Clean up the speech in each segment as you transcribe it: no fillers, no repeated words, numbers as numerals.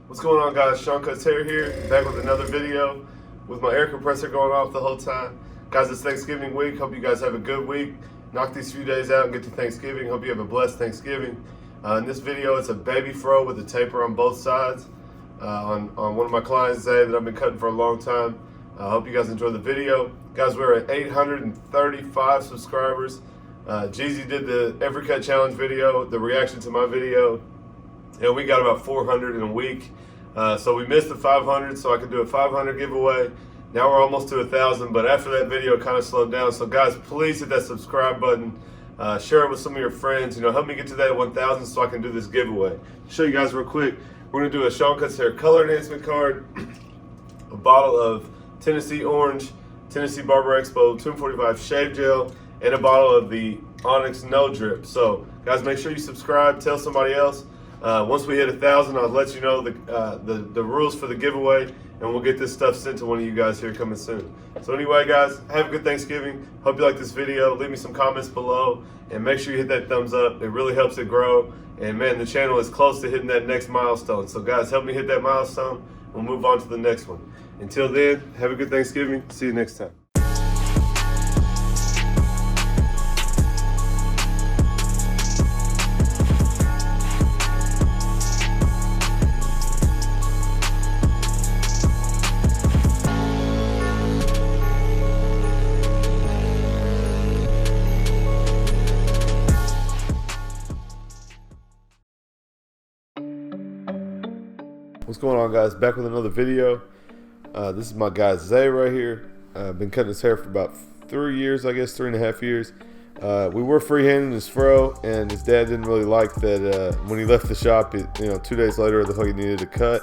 What's going on, guys? Seancutshair here, back with another video with my air compressor going off the whole time. Guys, it's Thanksgiving week. Hope you guys have a good week. Knock these few days out and get to Thanksgiving. Hope you have a blessed Thanksgiving. In this video, it's a baby fro with a taper on both sides on one of my clients, Zay, that I've been cutting for a long time. I hope you guys enjoy the video. Guys, we're at 835 subscribers. Jeezy did the Every Cut Challenge video, the reaction to my video. And we got about 400 in a week. So we missed the 500, so I could do a 500 giveaway. Now we're almost to 1,000, but after that video, it kind of slowed down. So guys, please hit that subscribe button. Share it with some of your friends. Help me get to that 1,000 so I can do this giveaway. Show you guys real quick. We're gonna do a Seancutshair color enhancement card, a bottle of Tennessee Orange, Tennessee Barber Expo 245 shave gel, and a bottle of the Onyx No Drip. So guys, make sure you subscribe, tell somebody else. Once we hit 1,000, I'll let you know the rules for the giveaway, and we'll get this stuff sent to one of you guys here coming soon. So anyway, guys, have a good Thanksgiving. Hope you like this video. Leave me some comments below, and make sure you hit that thumbs up. It really helps it grow. And man, the channel is close to hitting that next milestone. So guys, help me hit that milestone. We'll move on to the next one. Until then, have a good Thanksgiving. See you next time. What's going on, guys? Back with another video. This is my guy Zay right here. I've been cutting his hair for about 3 years, I guess 3.5 years. We were freehanding his fro, and his dad didn't really like that. When he left the shop, 2 days later, the hook he needed to cut.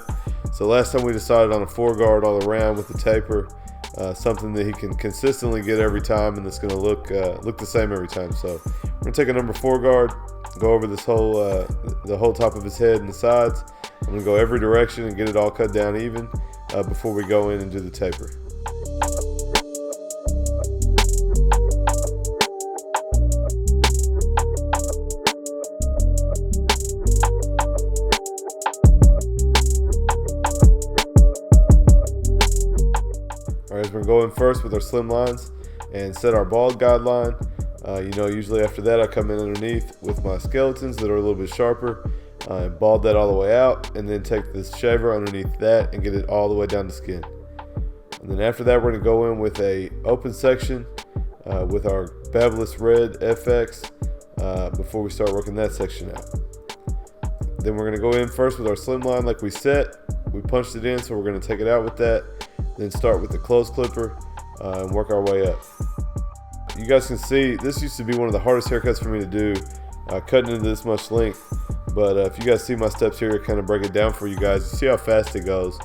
So last time we decided on a 4-guard all around with the taper, something that he can consistently get every time, and it's going to look the same every time. So we're gonna take a number 4-guard, go over this whole the whole top of his head and the sides. I'm gonna go every direction and get it all cut down even before we go in and do the taper. All right, we're gonna go in first with our slim lines and set our bald guideline. Usually after that I come in underneath with my skeletons that are a little bit sharper. Bald that all the way out, and then take this shaver underneath that and get it all the way down to skin. And then after that, we're going to go in with a open section with our Beveless Red FX before we start working that section out. Then we're going to go in first with our slim line like we set. We punched it in, so we're going to take it out with that. Then start with the close clipper and work our way up. You guys can see this used to be one of the hardest haircuts for me to do, cutting into this much length. But if you guys see my steps here, kind of break it down for you guys. You see how fast it goes.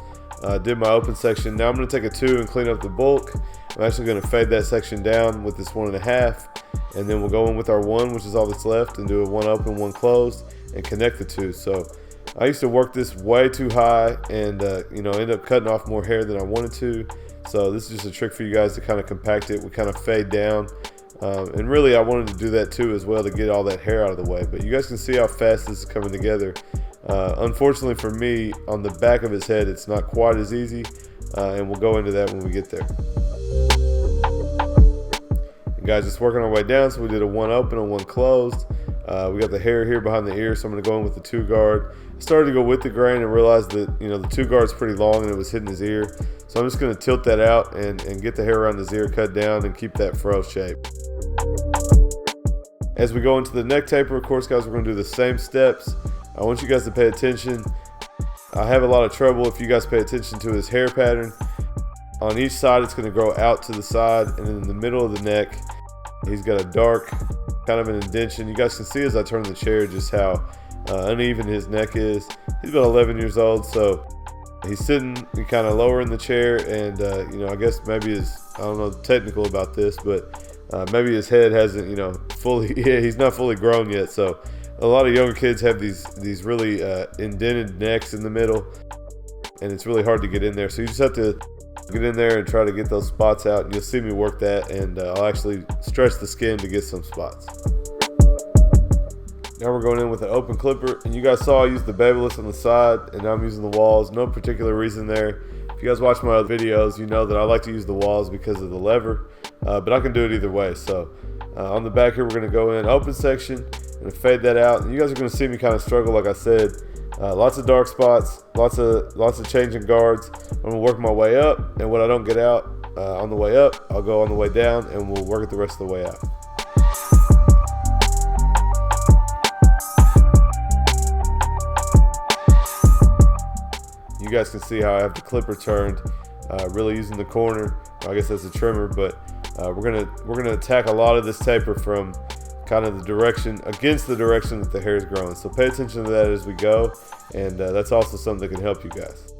Did my open section. Now I'm going to take a 2 and clean up the bulk. I'm actually going to fade that section down with this 1.5. And then we'll go in with our 1, which is all that's left, and do a 1 open, 1 closed, and connect the 2. So I used to work this way too high and, end up cutting off more hair than I wanted to. So this is just a trick for you guys to kind of compact it. We kind of fade down. And really I wanted to do that too as well to get all that hair out of the way, but you guys can see how fast this is coming together. Unfortunately for me, on the back of his head it's not quite as easy, and we'll go into that when we get there. And guys, just working our way down, so we did a 1 open and 1 closed. We got the hair here behind the ear, so I'm going to go in with the 2-guard. I started to go with the grain and realized that the 2-guard's pretty long and it was hitting his ear, so I'm just going to tilt that out and get the hair around his ear cut down and keep that fro shape. As we go into the neck taper, of course, guys, we're going to do the same steps. I want you guys to pay attention. I have a lot of trouble if you guys pay attention to his hair pattern. On each side, it's going to grow out to the side, and in the middle of the neck, he's got a dark, kind of an indentation. You guys can see as I turn the chair just how uneven his neck is. He's about 11 years old, so he's sitting kind of lower in the chair, and I guess maybe I don't know technical about this, but maybe his head hasn't, fully, he's not fully grown yet. So a lot of younger kids have these really indented necks in the middle, and it's really hard to get in there. So you just have to get in there and try to get those spots out, and you'll see me work that, and I'll actually stretch the skin to get some spots. Now we're going in with an open clipper, and you guys saw I used the babeless on the side, and now I'm using the walls. No particular reason there. If you guys watch my other videos, you know that I like to use the walls because of the lever, but I can do it either way. So on the back here, we're going to go in open section and fade that out. And you guys are going to see me kind of struggle, like I said. Lots of dark spots, lots of changing guards. I'm going to work my way up, and what I don't get out on the way up, I'll go on the way down, and we'll work it the rest of the way out. You guys can see how I have the clipper turned, really using the corner. I guess that's a trimmer, but we're gonna attack a lot of this taper from kind of the direction against the direction that the hair is growing. So pay attention to that as we go, and that's also something that can help you guys.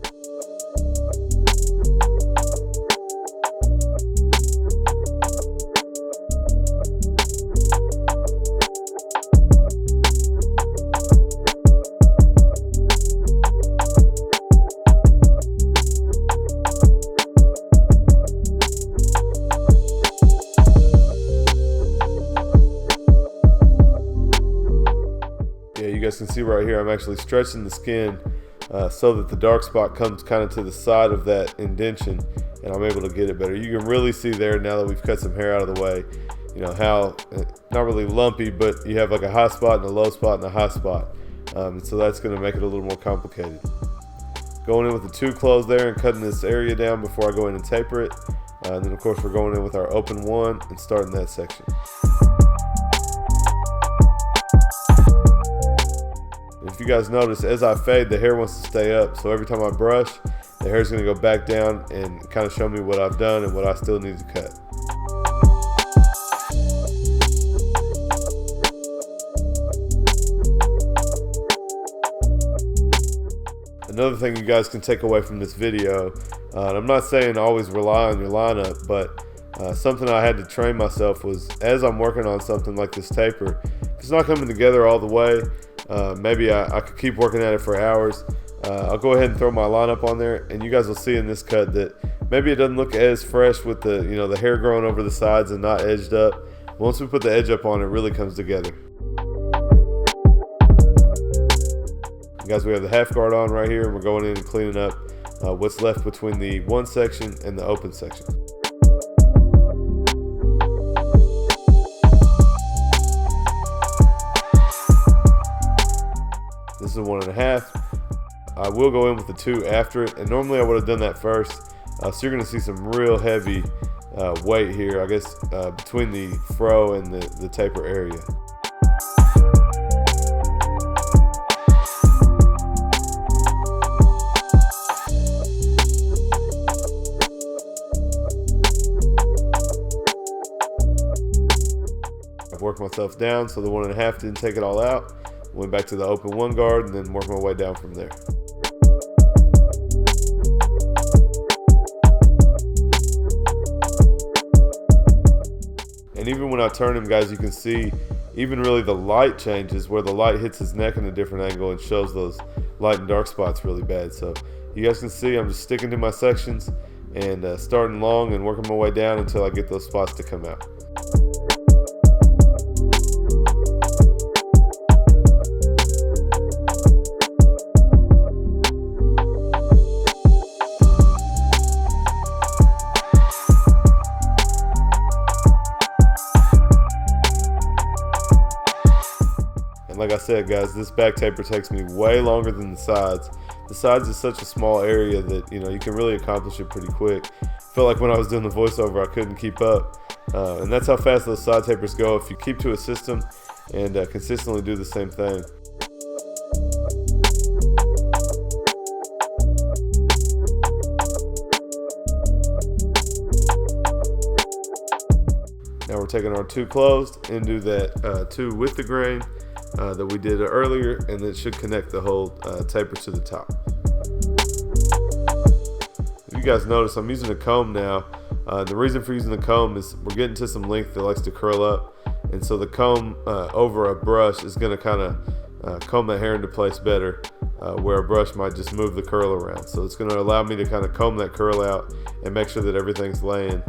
You guys can see right here, I'm actually stretching the skin so that the dark spot comes kind of to the side of that indentation, and I'm able to get it better. You can really see there, now that we've cut some hair out of the way, you know, how, not really lumpy, but you have like a high spot and a low spot and a high spot. And so that's going to make it a little more complicated. Going in with the two close there and cutting this area down before I go in and taper it. And then of course we're going in with our open one and starting that section. If you guys notice, as I fade, the hair wants to stay up. So every time I brush, the hair is going to go back down and kind of show me what I've done and what I still need to cut. Another thing you guys can take away from this video, and I'm not saying always rely on your lineup, but something I had to train myself was, as I'm working on something like this taper, if it's not coming together all the way, maybe I could keep working at it for hours. I'll go ahead and throw my lineup on there, and you guys will see in this cut that maybe it doesn't look as fresh with the, you know, the hair growing over the sides and not edged up. Once we put the edge up on, it really comes together. Guys, we have the half guard on right here, and we're going in and cleaning up what's left between the one section and the open section. This is a 1.5. I will go in with the 2 after it, and normally I would have done that first. So you're going to see some real heavy weight here, I guess, between the fro and the taper area. I've worked myself down so the 1.5 didn't take it all out. Went back to the open one guard and then worked my way down from there. And even when I turn him, guys, you can see even really the light changes, where the light hits his neck in a different angle and shows those light and dark spots really bad. So you guys can see I'm just sticking to my sections and starting long and working my way down until I get those spots to come out. Like I said, guys, this back taper takes me way longer than the sides. The sides is such a small area that, you know, you can really accomplish it pretty quick. I felt like when I was doing the voiceover, I couldn't keep up. And that's how fast those side tapers go if you keep to a system and consistently do the same thing. Now we're taking our 2 closed and do that 2 with the grain that we did earlier, and it should connect the whole taper to the top. If you guys notice, I'm using a comb now. The reason for using the comb is we're getting to some length that likes to curl up, and so the comb over a brush is going to kind of comb that hair into place better, where a brush might just move the curl around. So it's going to allow me to kind of comb that curl out and make sure that everything's laying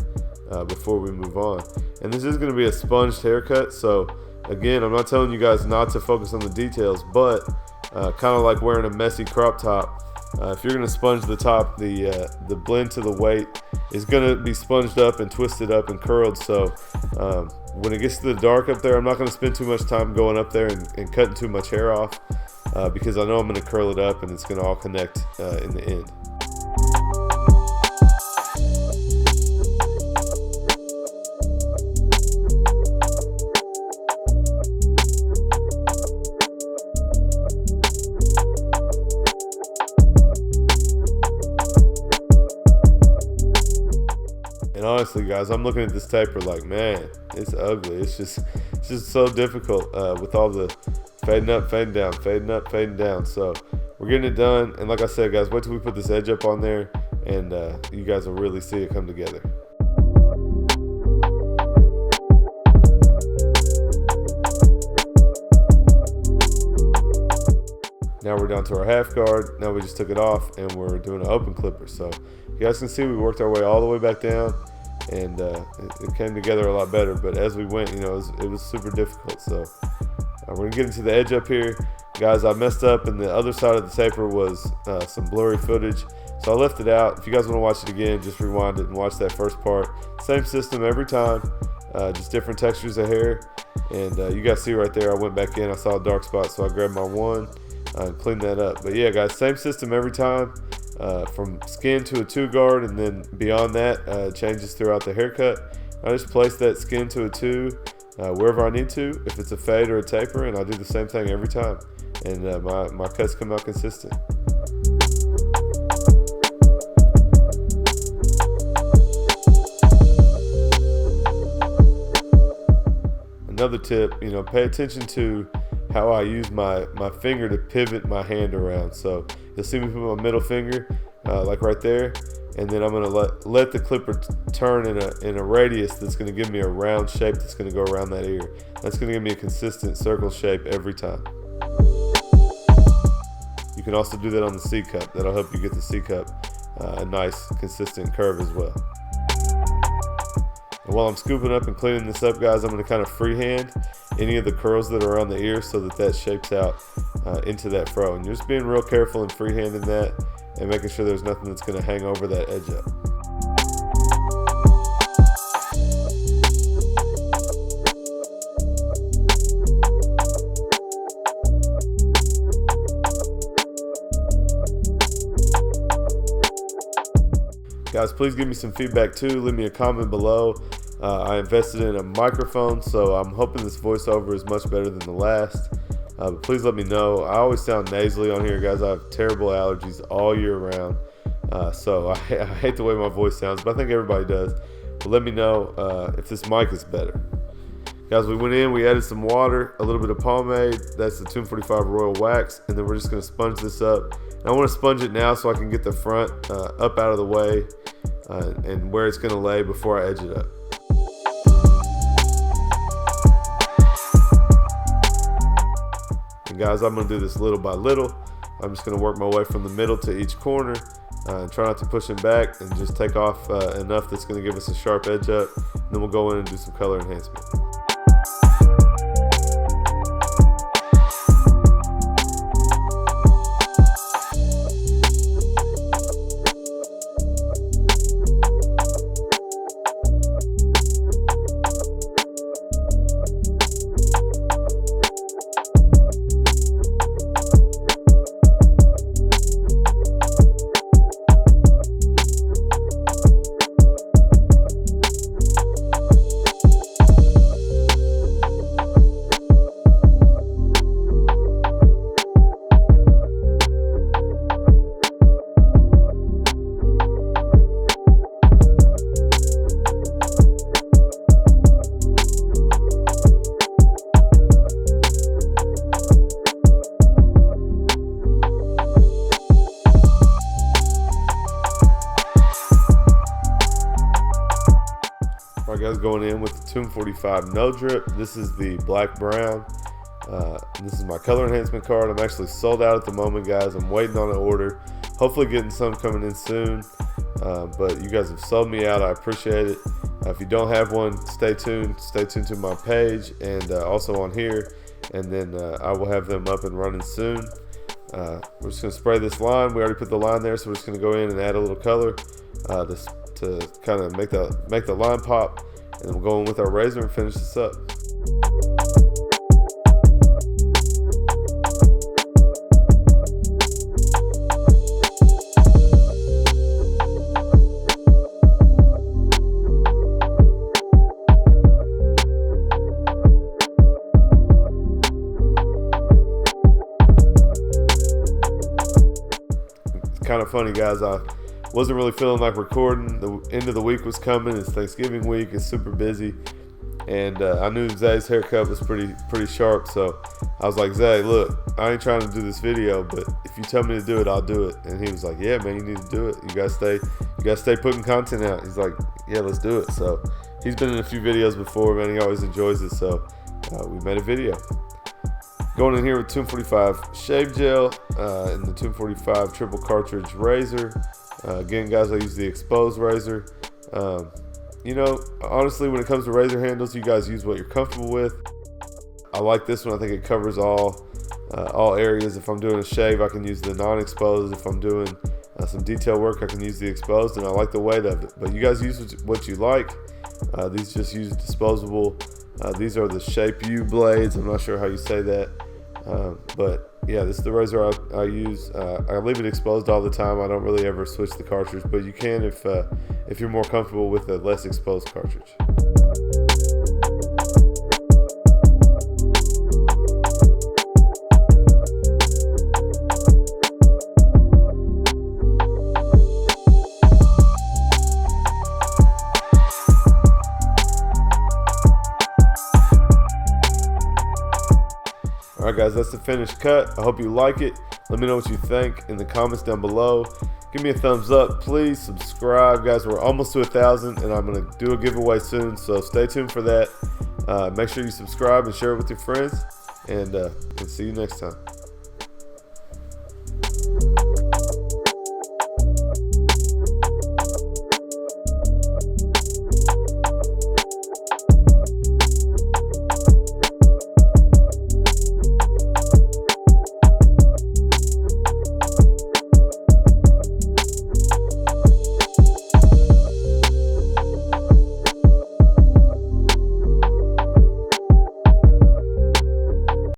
before we move on. And this is going to be a sponged haircut, so again, I'm not telling you guys not to focus on the details, but kind of like wearing a messy crop top. If you're going to sponge the top, the blend to the weight is going to be sponged up and twisted up and curled. So when it gets to the dark up there, I'm not going to spend too much time going up there and cutting too much hair off because I know I'm going to curl it up and it's going to all connect in the end. And honestly, guys, I'm looking at this taper like, man, it's ugly. It's just so difficult with all the fading up, fading down, fading up, fading down. So we're getting it done. And like I said, guys, wait till we put this edge up on there, and you guys will really see it come together. Now we're down to our half guard. Now we just took it off and we're doing an open clipper. So you guys can see we worked our way all the way back down, and it came together a lot better. But as we went, you know, it was super difficult. So we're gonna get into the edge up here. Guys, I messed up, and the other side of the taper was some blurry footage. So I left it out. If you guys wanna watch it again, just rewind it and watch that first part. Same system every time, just different textures of hair. And you guys see right there, I went back in, I saw a dark spot, so I grabbed my wand and cleaned that up. But yeah, guys, same system every time. From skin to a 2 guard, and then beyond that changes throughout the haircut. I just place that skin to a 2 wherever I need to, if it's a fade or a taper, and I do the same thing every time, and my cuts come out consistent. Another tip, you know, pay attention to how I use my finger to pivot my hand around. So you'll see me put my middle finger like right there, and then I'm gonna let the clipper turn in a radius that's gonna give me a round shape that's gonna go around that ear. That's gonna give me a consistent circle shape every time. You can also do that on the C cup. That'll help you get the C cup a nice consistent curve as well. And while I'm scooping up and cleaning this up, guys, I'm going to kind of freehand any of the curls that are on the ear so that shapes out into that fro. And you're just being real careful and freehanding that and making sure there's nothing that's going to hang over that edge up. Guys, please give me some feedback too. Leave me a comment below. I invested in a microphone, so I'm hoping this voiceover is much better than the last. But please let me know. I always sound nasally on here, guys. I have terrible allergies all year round. So I hate the way my voice sounds, but I think everybody does. But let me know if this mic is better. Guys, we went in, we added some water, a little bit of pomade. That's the 245 Royal Wax. And then we're just gonna sponge this up. And I wanna sponge it now so I can get the front up out of the way and where it's gonna lay before I edge it up. And guys, I'm gonna do this little by little. I'm just gonna work my way from the middle to each corner and try not to push them back, and just take off enough that's gonna give us a sharp edge up. And then we'll go in and do some color enhancement. Alright guys, going in with the 245 no drip. This is the black brown. This is my color enhancement card. I'm actually sold out at the moment, guys. I'm waiting on an order. Hopefully getting some coming in soon. But you guys have sold me out. I appreciate it. If you don't have one, stay tuned to my page and also on here, and then I will have them up and running soon. We're just going to spray this line. We already put the line there, so we're just going to go in and add a little color to kind of make the line pop, and then we'll go in with our razor and finish this up. Kind of funny, guys. I wasn't really feeling like recording. The end of the week was coming. It's Thanksgiving week. It's super busy, and I knew Zay's haircut was pretty sharp. So I was like, Zay, look, I ain't trying to do this video, but if you tell me to do it, I'll do it. And he was like, yeah, man, you need to do it. You gotta stay putting content out. He's like, yeah, let's do it. So he's been in a few videos before, man. He always enjoys it. So we made a video. Going in here with 245 shave gel and the 245 triple cartridge razor. Again, guys, I use the exposed razor. You know, honestly, when it comes to razor handles, you guys use what you're comfortable with. I like this one. I think it covers all areas. If I'm doing a shave, I can use the non-exposed. If I'm doing some detail work, I can use the exposed, and I like the weight of it. But you guys use what you like. These just use disposable. These are the Shape U blades. I'm not sure how you say that. But yeah, this is the razor I use. I leave it exposed all the time. I don't really ever switch the cartridge, but you can if you're more comfortable with a less exposed cartridge. Alright guys, that's the finished cut. I hope you like it. Let me know what you think in the comments down below. Give me a thumbs up. Please subscribe, guys. We're almost to 1,000, and I'm going to do a giveaway soon, so stay tuned for that. Make sure you subscribe and share it with your friends, and see you next time.